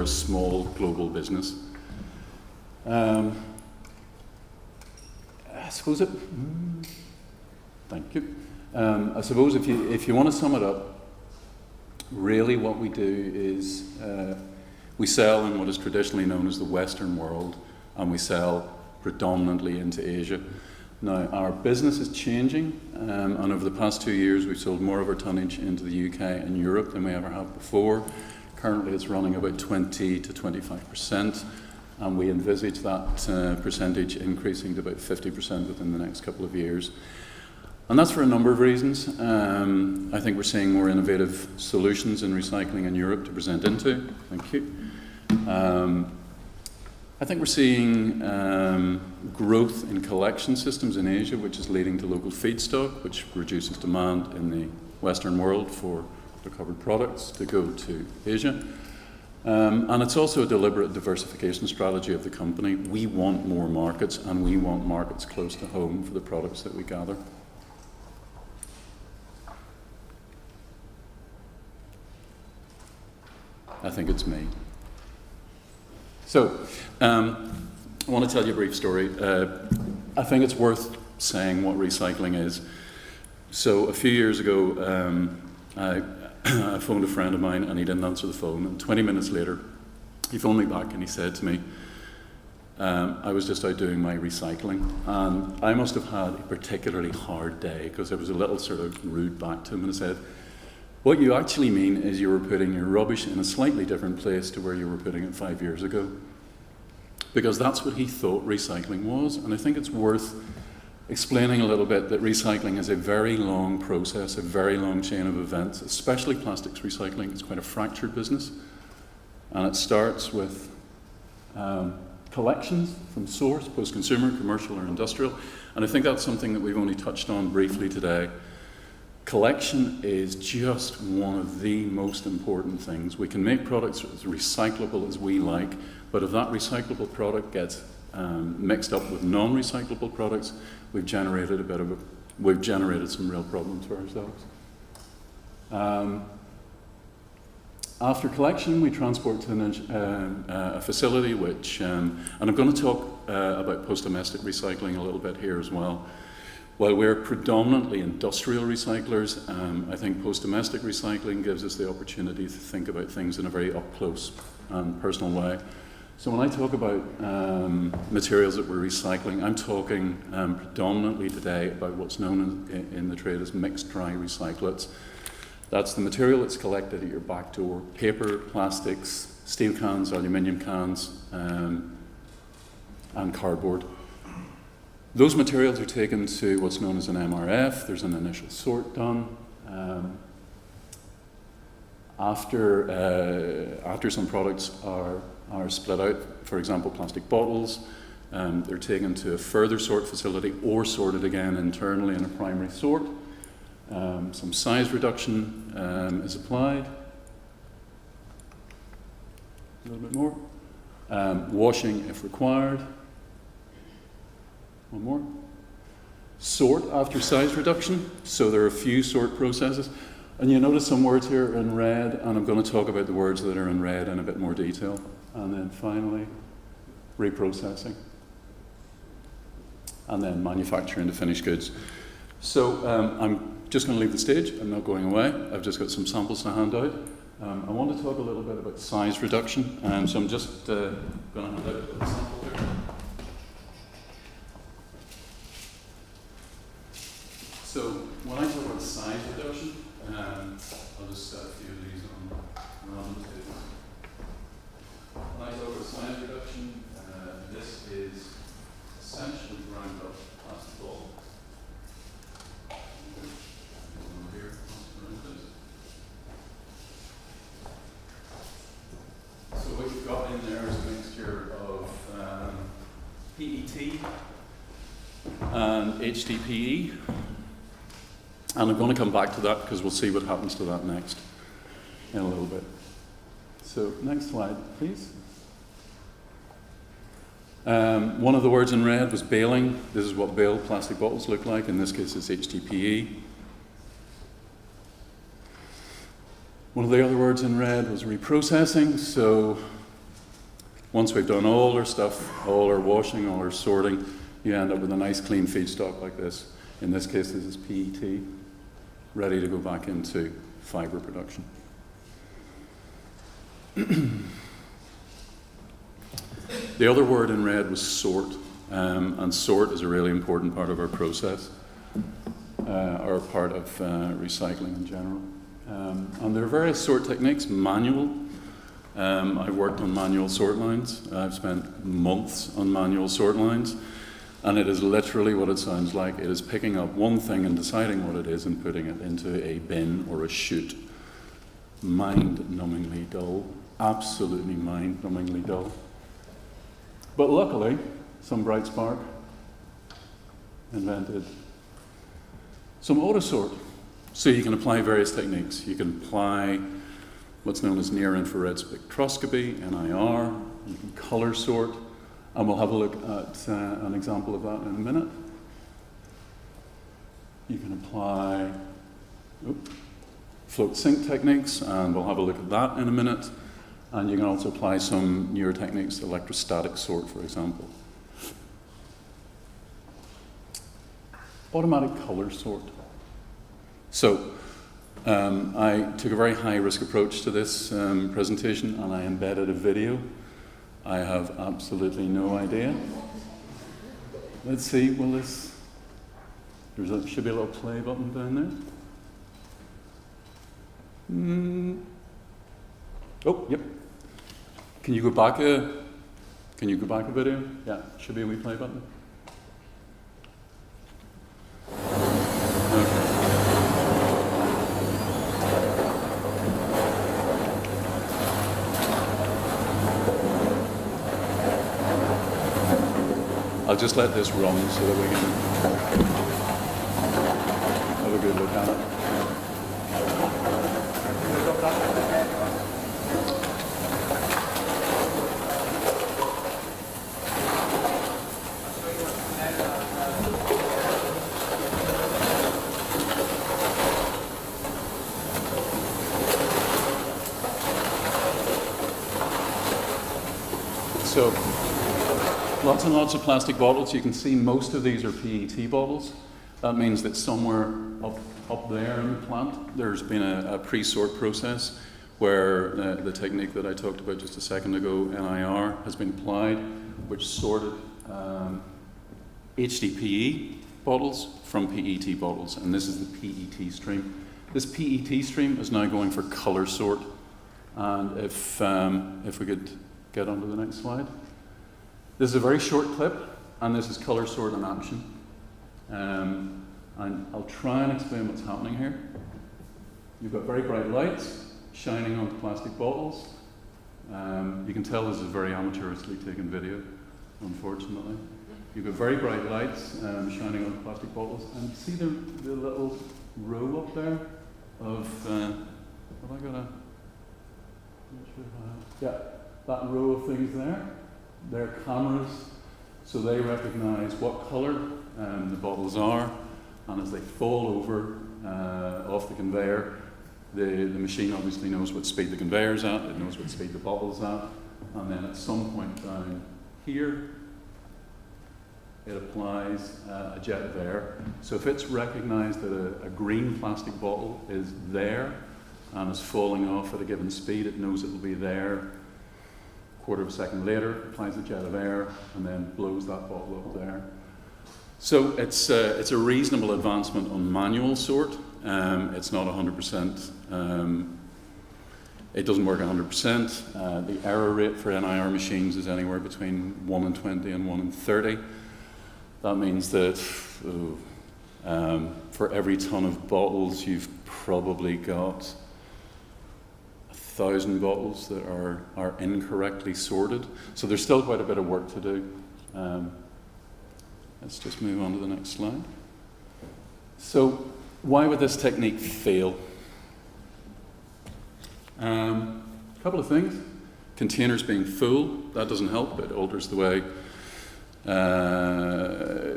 we're a small global business. I suppose thank you. I suppose if you want to sum it up, really what we do is we sell in what is traditionally known as the Western world, and we sell predominantly into Asia. Now, our business is changing, and over the past 2 years we've sold more of our tonnage into the UK and Europe than we ever have before. Currently it's running about 20 to 25%, and we envisage that percentage increasing to about 50% within the next couple of years. And that's for a number of reasons. I think we're seeing more innovative solutions in recycling in Europe to present into. Thank you. I think we're seeing growth in collection systems in Asia, which is leading to local feedstock, which reduces demand in the Western world for recovered products to go to Asia. And it's also a deliberate diversification strategy of the company. We want more markets, and we want markets close to home for the products that we gather. I think it's me. So, I want to tell you a brief story. I think it's worth saying what recycling is. So, a few years ago, I phoned a friend of mine and he didn't answer the phone. And 20 minutes later, he phoned me back and he said to me, I was just out doing my recycling. And I must have had a particularly hard day because I was a little sort of rude back to him, and I said, what you actually mean is you were putting your rubbish in a slightly different place to where you were putting it 5 years ago. Because that's what he thought recycling was. And I think it's worth explaining a little bit that recycling is a very long process, a very long chain of events, especially plastics recycling. It's quite a fractured business. And it starts with collections from source, post-consumer, commercial or industrial. And I think that's something that we've only touched on briefly today. Collection is just one of the most important things. We can make products as recyclable as we like, but if that recyclable product gets mixed up with non-recyclable products, we've generated some real problems for ourselves. After collection, we transport to a facility which, and I'm going to talk about post-domestic recycling a little bit here as well. While we're predominantly industrial recyclers, I think post-domestic recycling gives us the opportunity to think about things in a very up-close and personal way. So when I talk about materials that we're recycling, I'm talking predominantly today about what's known in the trade as mixed dry recyclates. That's the material that's collected at your back door: paper, plastics, steel cans, aluminium cans, and cardboard. Those materials are taken to what's known as an MRF. There's an initial sort done. After some products are split out, for example, plastic bottles, they're taken to a further sort facility or sorted again internally in a primary sort. Some size reduction is applied. A little bit more. Washing if required. One more. Sort after size reduction. So there are a few sort processes. And you notice some words here are in red, and I'm going to talk about the words that are in red in a bit more detail. And then finally, reprocessing. And then manufacturing to finished goods. So I'm just going to leave the stage. I'm not going away. I've just got some samples to hand out. I want to talk a little bit about size reduction. So I'm just going to hand out a sample here. So when I talk about size reduction, I'll just set a few of these on random tables. When I talk about size reduction, this is essentially ground up plastic ball. So what you've got in there is a mixture of PET and HDPE. And I'm going to come back to that because we'll see what happens to that next in a little bit. So next slide, please. One of the words in red was baling. This is what baled plastic bottles look like. In this case, it's HDPE. One of the other words in red was reprocessing. So Once we've done all our stuff, all our washing, all our sorting, you end up with a nice clean feedstock like this. In this case, this is PET, ready to go back into fibre production. The other word in red was sort, and sort is a really important part of our process, or part of recycling in general. And there are various sort techniques, manual. I've worked on manual sort lines. I've spent months on manual sort lines, and it is literally what it sounds like. It is picking up one thing and deciding what it is and putting it into a bin or a chute. Mind-numbingly dull, absolutely mind-numbingly dull. But luckily, some bright spark invented some autosort. So you can apply various techniques. You can apply what's known as near-infrared spectroscopy, NIR. You can color sort, and we'll have a look at an example of that in a minute. You can apply float sink techniques, and we'll have a look at that in a minute. And you can also apply some newer techniques, electrostatic sort, for example. Automatic color sort. So, I took a very high-risk approach to this presentation, and I embedded a video. I have absolutely no idea. Let's see, will this... There should be a little play button down there. Oh, yep. Can you go back a video? Yeah, should be a wee play button. Okay. I'll just let this run so that we can have a good look at it. So, lots and lots of plastic bottles. You can see most of these are PET bottles. That means that somewhere up there in the plant, there's been a pre-sort process where the technique that I talked about just a second ago, NIR, has been applied, which sorted HDPE bottles from PET bottles, and this is the PET stream. This PET stream is now going for color sort, and if we could get on to the next slide. This is a very short clip, and this is color sort in action. And I'll try and explain what's happening here. You've got very bright lights shining onto plastic bottles. You can tell this is a very amateurishly taken video, unfortunately. You've got very bright lights shining onto plastic bottles, and see the little row up there of, have I got a, yeah, that row of things there. They're cameras, so they recognize what color the bottles are, and as they fall over off the conveyor, the machine obviously knows what speed the conveyor's at, it knows what speed the bottle's at, and then at some point down here, it applies a jet of air. So if it's recognized that a green plastic bottle is there and is falling off at a given speed, it knows it will be there. Quarter of a second later, applies a jet of air and then blows that bottle up there. So it's a reasonable advancement on manual sort. It's not 100%. It doesn't work 100%. The error rate for NIR machines is anywhere between 1 in 20 and 1 in 30. That means that for every ton of bottles, you've probably got 1,000 bottles that are incorrectly sorted. So there's still quite a bit of work to do. Let's just move on to the next slide. So why would this technique fail? A couple of things. Containers being full, that doesn't help. It alters the way,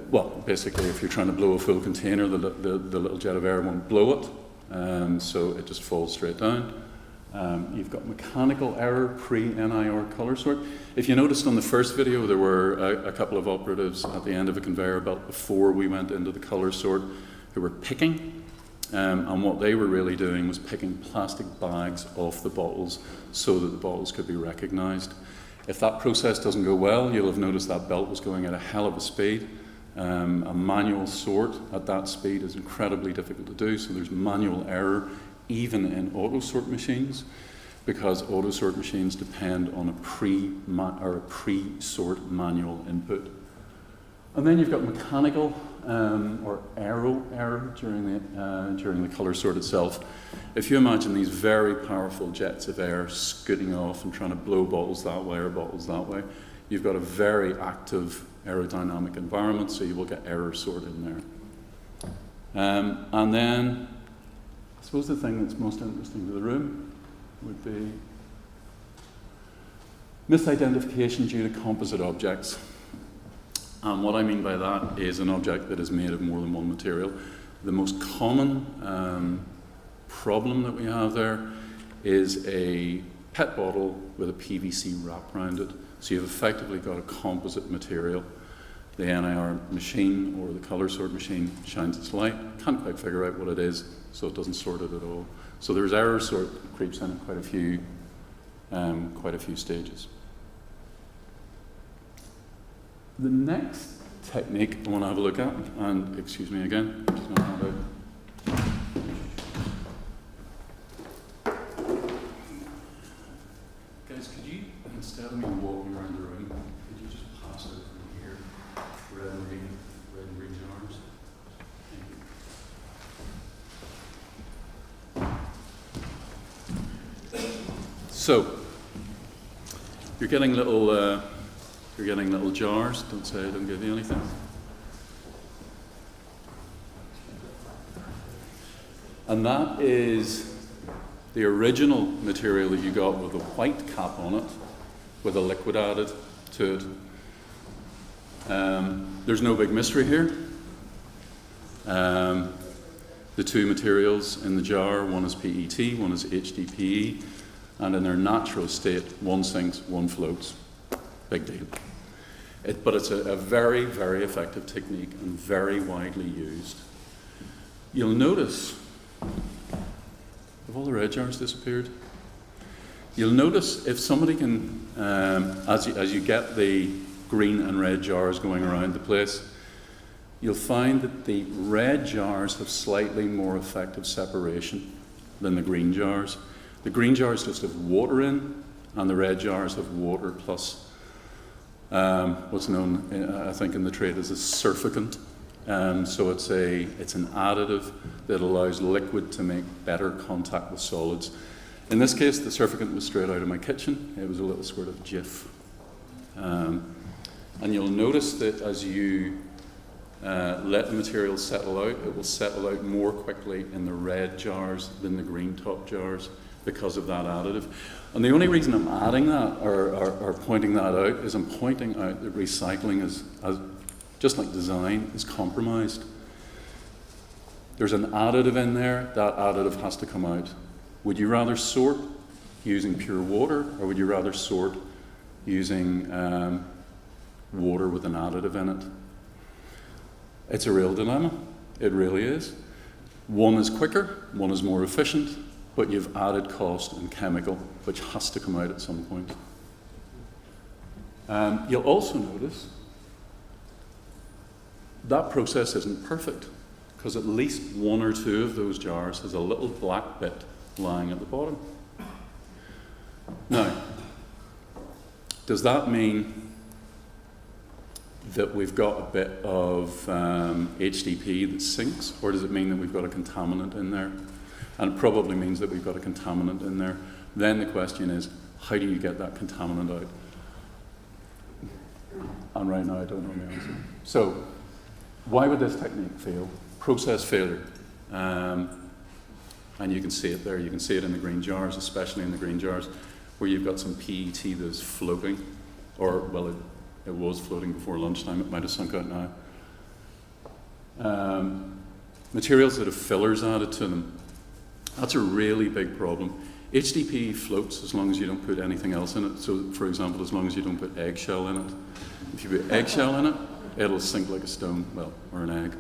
well, basically if you're trying to blow a full container, the little jet of air won't blow it. So it just falls straight down. You've got mechanical error, pre-NIR color sort. If you noticed on the first video, there were a couple of operatives at the end of a conveyor belt before we went into the color sort who were picking. And what they were really doing was picking plastic bags off the bottles so that the bottles could be recognized. If that process doesn't go well, you'll have noticed that belt was going at a hell of a speed. A manual sort at that speed is incredibly difficult to do, so there's manual error even in auto-sort machines, because auto-sort machines depend on a pre-sort manual input. And then you've got mechanical or aero error during the color sort itself. If you imagine these very powerful jets of air scooting off and trying to blow bottles that way or bottles that way, you've got a very active aerodynamic environment, so you will get error sort in there. And then I suppose the thing that's most interesting to the room would be misidentification due to composite objects. And what I mean by that is an object that is made of more than one material. The most common problem that we have there is a PET bottle with a PVC wrap around it. So you've effectively got a composite material. The NIR machine or the color sort machine shines its light, can't quite figure out what it is, so it doesn't sort it at all. So there's error sort that creeps in at quite a few stages. The next technique I want to have a look at, and excuse me again, I'm just going to hand out. Guys, could you, instead of me walking around the room, could you just pass out from here, red and green jars? Thank you. So, you're getting little jars. Don't say I didn't give you anything. And that is the original material that you got with a white cap on it, with a liquid added to it. There's no big mystery here. The two materials in the jar, one is PET, one is HDPE, and in their natural state, one sinks, one floats. Big deal. But it's a very, very effective technique and very widely used. You'll notice, have all the red jars disappeared? You'll notice if somebody can, as you get the green and red jars going around the place, you'll find that the red jars have slightly more effective separation than the green jars. The green jars just have water in, and the red jars have water plus what's known, I think, in the trade as a surfactant. So it's an additive that allows liquid to make better contact with solids. In this case, the surfactant was straight out of my kitchen. It was a little squirt of Jif. And you'll notice that as you let the material settle out, it will settle out more quickly in the red jars than the green top jars because of that additive. And the only reason I'm adding that or pointing that out is I'm pointing out that recycling is just like design, is compromised. There's an additive in there, that additive has to come out. Would you rather sort using pure water, or would you rather sort using water with an additive in it? It's a real dilemma. It really is. One is quicker, one is more efficient, but you've added cost and chemical, which has to come out at some point. You'll also notice that process isn't perfect, because at least one or two of those jars has a little black bit lying at the bottom. Now, does that mean that we've got a bit of HDP that sinks, or does it mean that we've got a contaminant in there? And it probably means that we've got a contaminant in there. Then the question is, how do you get that contaminant out? And right now I don't know the answer. So, why would this technique fail? Process failure. And you can see it there. You can see it in the green jars, especially in the green jars, where you've got some PET that's floating, or, well, it was floating before lunchtime. It might have sunk out now. Materials that have fillers added to them. That's a really big problem. HDPE floats as long as you don't put anything else in it. So, for example, as long as you don't put eggshell in it. If you put eggshell in it, it'll sink like a stone, well, or an egg.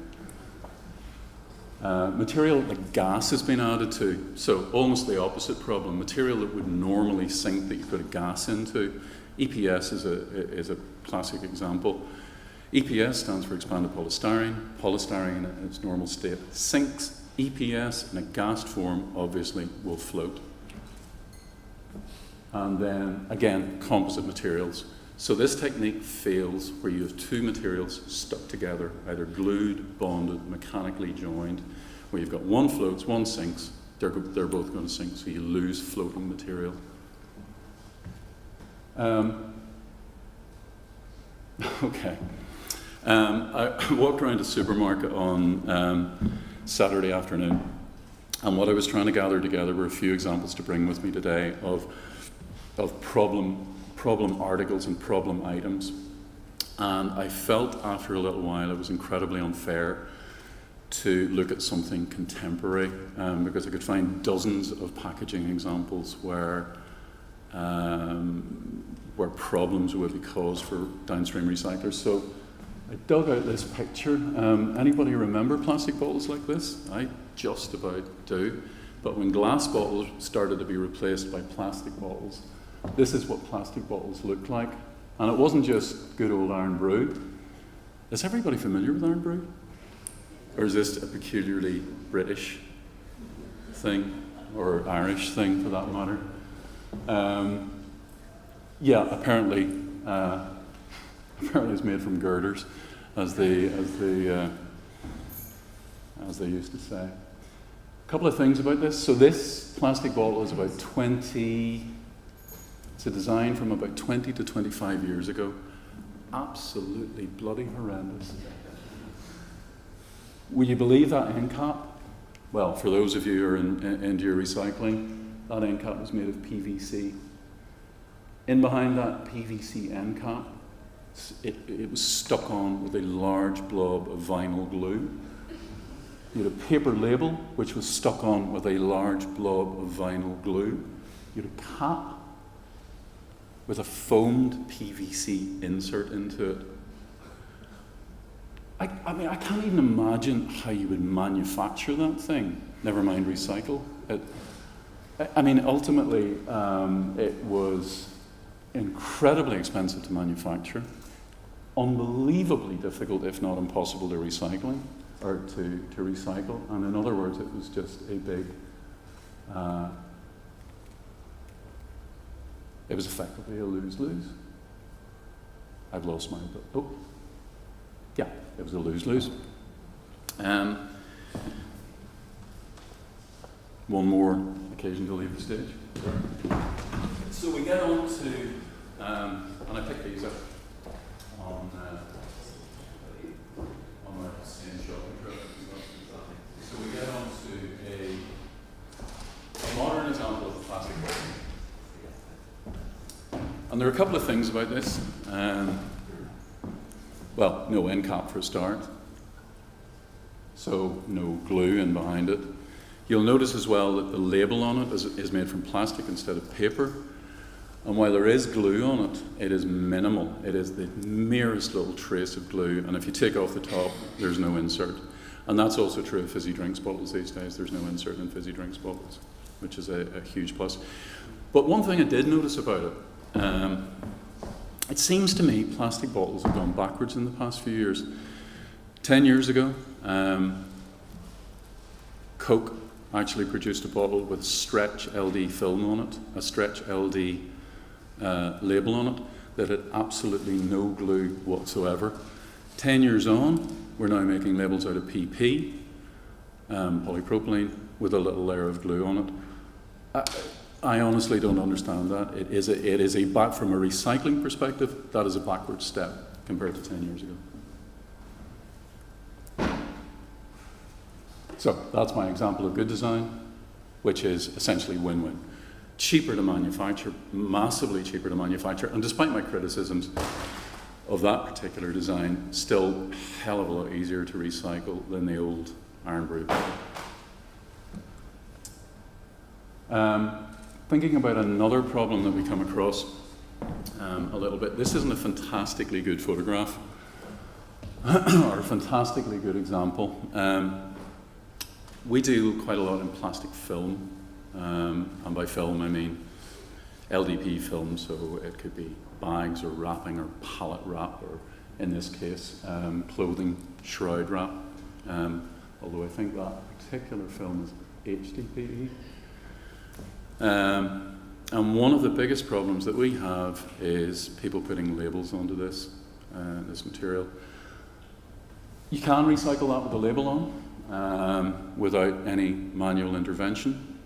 Material like gas has been added to, so almost the opposite problem. Material that would normally sink that you put a gas into. EPS is a classic example. EPS stands for expanded polystyrene. Polystyrene in its normal state sinks. EPS in a gassed form obviously will float. And then again, composite materials. So this technique fails where you have two materials stuck together, either glued, bonded, mechanically joined, where you've got one floats, one sinks, they're both going to sink, so you lose floating material. Okay. I walked around a supermarket on Saturday afternoon, and what I was trying to gather together were a few examples to bring with me today of problem articles and problem items. And I felt after a little while it was incredibly unfair to look at something contemporary, because I could find dozens of packaging examples where problems would be caused for downstream recyclers. So I dug out this picture. Anybody remember plastic bottles like this? I just about do. But when glass bottles started to be replaced by plastic bottles, this is what plastic bottles looked like. And it wasn't just good old Iron Brew. Is everybody familiar with Iron Brew? Or is this a peculiarly British thing, or Irish thing for that matter? Yeah, apparently it's made from girders, as they used to say. A couple of things about this. So this plastic bottle is about 20. It's a design from about 20 to 25 years ago. Absolutely bloody horrendous. Will you believe that end cap? Well, for those of you who are into your recycling, that end cap was made of PVC. In behind that PVC end cap, it was stuck on with a large blob of vinyl glue. You had a paper label, which was stuck on with a large blob of vinyl glue. You had a cap with a foamed PVC insert into it. I mean, I can't even imagine how you would manufacture that thing, never mind recycle. I mean, ultimately, it was incredibly expensive to manufacture, unbelievably difficult, if not impossible, to recycle, and in other words, it was just a big, it was effectively a lose-lose. I've lost my, yeah, it was a lose-lose. One more occasion to leave the stage. So we get on to, and I picked these up on my same shopping trip. So we get on to a modern example of a plastic bottle. And there are a couple of things about this. Well, no end cap for a start. So no glue in behind it. You'll notice as well that the label on it is made from plastic instead of paper. And while there is glue on it, it is minimal. It is the merest little trace of glue. And if you take off the top, there's no insert. And that's also true of fizzy drinks bottles these days. There's no insert in fizzy drinks bottles, which is a huge plus. But one thing I did notice about it, it seems to me plastic bottles have gone backwards in the past few years. 10 years ago, Coke actually produced a bottle with stretch LD film on it, a stretch LD label on it, that had absolutely no glue whatsoever. 10 years on, we're now making labels out of PP, polypropylene, with a little layer of glue on it. I honestly don't understand that. It is from a recycling perspective, that is a backward step compared to 10 years ago. So that's my example of good design, which is essentially win-win. Cheaper to manufacture, massively cheaper to manufacture, and despite my criticisms of that particular design, still a hell of a lot easier to recycle than the old Iron Brew bottle. thinking about another problem that we come across a little bit. This isn't a fantastically good photograph or a fantastically good example. We do quite a lot in plastic film, and by film I mean LDP film, so it could be bags or wrapping or pallet wrap, or in this case clothing shroud wrap, although I think that particular film is HDPE. And one of the biggest problems that we have is people putting labels onto this material. You can recycle that with a label on without any manual intervention,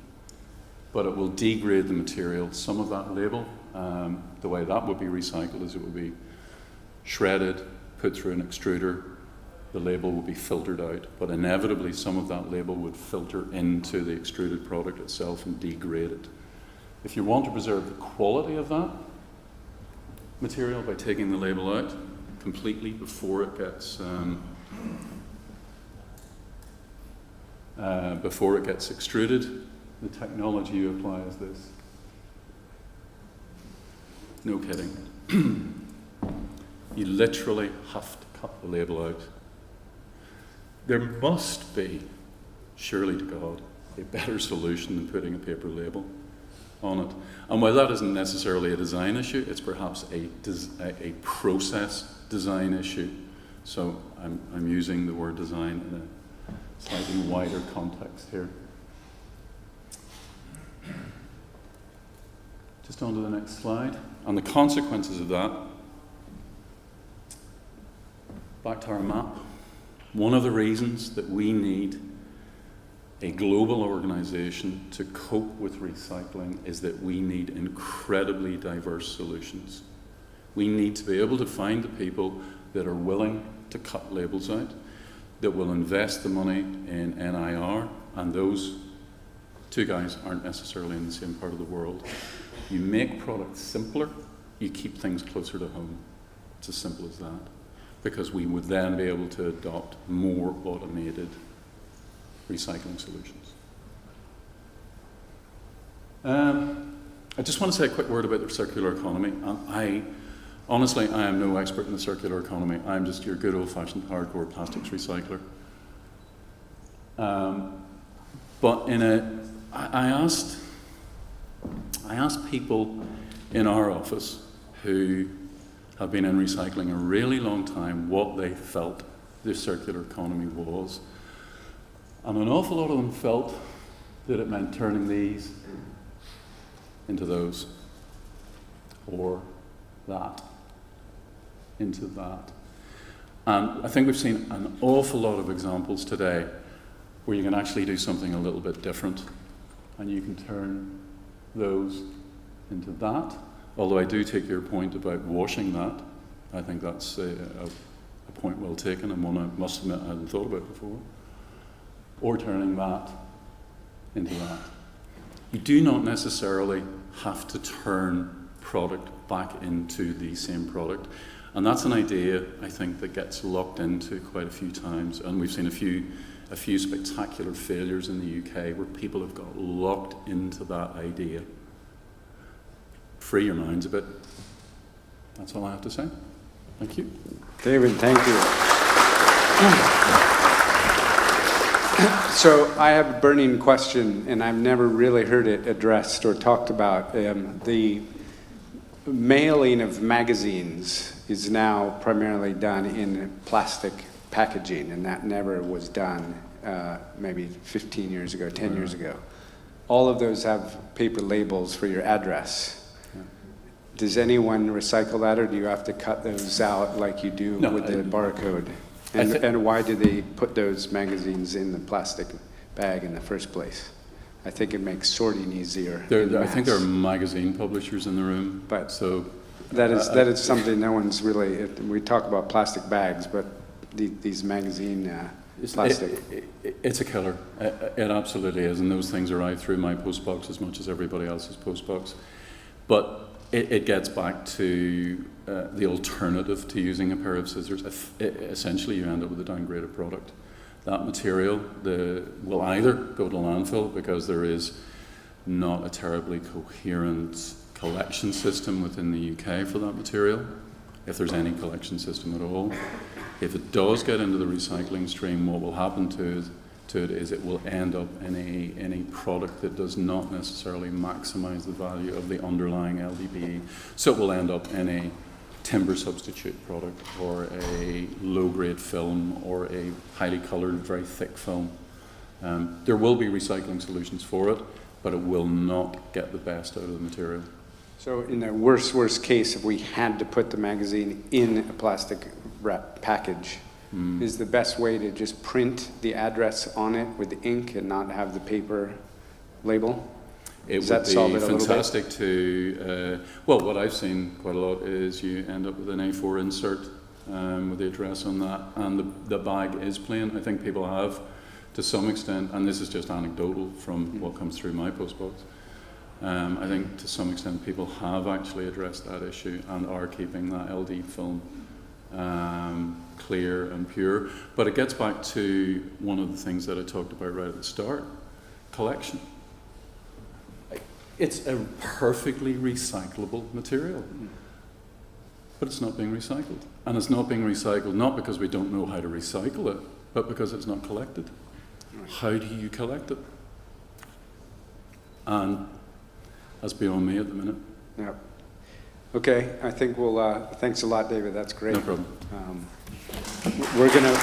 but it will degrade the material. Some of that label, the way that would be recycled is it would be shredded, put through an extruder, the label would be filtered out, but inevitably some of that label would filter into the extruded product itself and degrade it. If you want to preserve the quality of that material by taking the label out completely before it gets extruded, the technology you apply is this. No kidding. You literally have to cut the label out. There must be, surely to God, a better solution than putting a paper label on it. And while that isn't necessarily a design issue, it's perhaps a process design issue. So I'm using the word design in a slightly wider context here. Just on to the next slide. And the consequences of that, back to our map. One of the reasons that we need a global organization to cope with recycling is that we need incredibly diverse solutions. We need to be able to find the people that are willing to cut labels out, that will invest the money in NIR, and those two guys aren't necessarily in the same part of the world. You make products simpler, you keep things closer to home. It's as simple as that. Because we would then be able to adopt more automated recycling solutions. I just want to say a quick word about the circular economy. Honestly, I am no expert in the circular economy. I'm just your good old-fashioned hardcore plastics recycler. But I asked people in our office who have been in recycling a really long time what they felt the circular economy was. And an awful lot of them felt that it meant turning these into those, or that into that. And I think we've seen an awful lot of examples today where you can actually do something a little bit different, and you can turn those into that. Although I do take your point about washing that. I think that's a point well taken, and one I must admit I hadn't thought about before. Or turning that into that. You do not necessarily have to turn product back into the same product. And that's an idea, I think, that gets locked into quite a few times. And we've seen a few spectacular failures in the UK where people have got locked into that idea. Free your minds a bit. That's all I have to say. Thank you. David, thank you. So I have a burning question, and I've never really heard it addressed or talked about. The mailing of magazines is now primarily done in plastic packaging, and that never was done maybe 15 years ago, 10 years ago. All of those have paper labels for your address. Does anyone recycle that, or do you have to cut those out like you do with the barcode? And why do they put those magazines in the plastic bag in the first place? I think it makes sorting easier. I think there are magazine publishers in the room. But so that is something no one's really. We talk about plastic bags, but these magazine plastic. It's a killer. It absolutely is, and those things arrive through my postbox as much as everybody else's postbox. But it gets back to the alternative to using a pair of scissors. Essentially, you end up with a downgraded product. That material will either go to landfill because there is not a terribly coherent collection system within the UK for that material, if there's any collection system at all. If it does get into the recycling stream, what will happen to it is it will end up in a product that does not necessarily maximize the value of the underlying LDPE. So it will end up in a timber substitute product, or a low-grade film, or a highly colored, very thick film. There will be recycling solutions for it, but it will not get the best out of the material. So in the worst case, if we had to put the magazine in a plastic wrap package, is the best way to just print the address on it with ink and not have the paper label? It Does would that solve be it a little bit? fantastic to, well, what I've seen quite a lot is you end up with an A4 insert with the address on that, and the bag is plain. I think people have, to some extent, and this is just anecdotal from what comes through my postbox, I think to some extent people have actually addressed that issue and are keeping that LD film clear and pure. But it gets back to one of the things that I talked about right at the start, collection. It's a perfectly recyclable material, but it's not being recycled. And it's not being recycled not because we don't know how to recycle it, but because it's not collected. How do you collect it? And that's beyond me at the minute. Yeah. Okay, I think we'll, thanks a lot, David, that's great. No problem. We're gonna